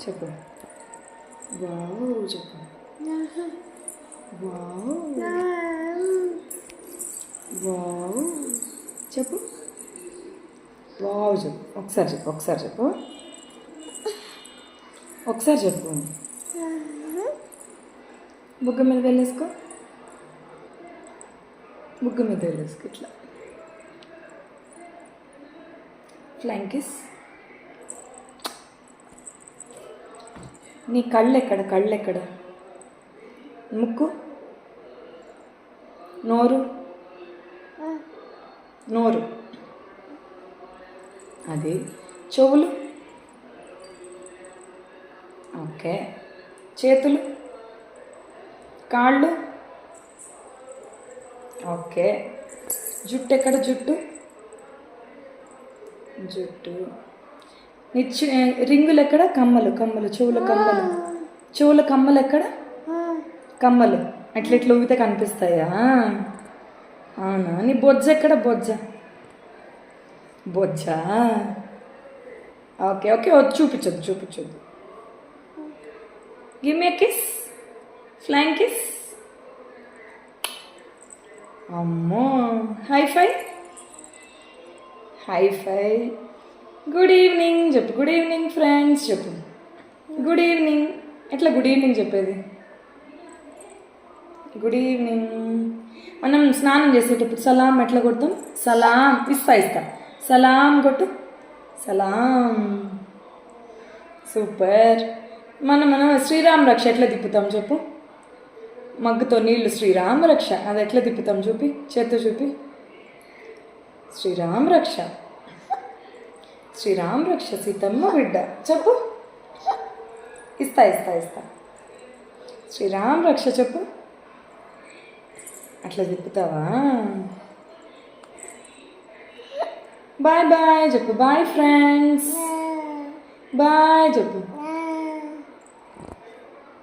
చెప్పు. వావ్ చెప్పు. Wow wow చెప్పు. వావ్ చెప్పు. ఒకసారి చెప్పు. ఒకసారి చెప్పు. ఒకసారి చెప్పు. బుగ్గ మీద వెళ్ళేసుకో. బుగ్గ మీద వెళ్ళేసుకో. ఇట్లా ఫ్లైంగ్ కిస్. నీ కళ్ళు ఎక్కడ? కళ్ళు ఎక్కడ? ముక్కు, నోరు, నోరు అది, చెవులు, ఓకే, చేతులు, కాళ్ళు, ఓకే, జుట్టు ఎక్కడ? జుట్టు, జుట్టు, నిచ్చు రింగులు ఎక్కడ? కమ్మలు, కమ్మలు, చెవుల కమ్మలు, చెవుల కమ్మలు ఎక్కడ? కమ్మలు అట్లా ఇట్లా ఊగితే కనిపిస్తాయా? అవునా? నీ బొజ్జ ఎక్కడ? బొజ్జ, బొజ్జ, ఓకే ఓకే. చూపించదు, చూపించదు. Give me kiss, flying kiss. అమ్మో, హై ఫై, హై ఫై. గుడ్ ఈవినింగ్ చెప్పు. గుడ్ ఈవినింగ్ ఫ్రెండ్స్ చెప్పు. Good evening. ఎట్లా గుడ్ ఈవినింగ్ చెప్పేది? Good evening. మనం స్నానం చేసేటప్పుడు సలాం ఎట్లా కొడతాం? సలాం. ఇస్తా. సలాం కొట్టు. సలాం. సూపర్. మనం శ్రీరామ్ రక్ష ఎట్లా తిప్పుతాం చెప్పు? మగ్గుతో నీళ్ళు శ్రీరామ్ రక్ష, అది ఎట్లా తిప్పుతాం చూపి, చేత్తో చూపి. శ్రీరామ్ రక్ష, శ్రీరామ్ రక్ష సీతమ్మ బిడ్డ చెప్పు. ఇస్తా. శ్రీరామ్ రక్ష చెప్పు. అట్లా తిప్పుతావా? బాయ్ బాయ్ చెప్పు. Bye friends. బాయ్ చెప్పు.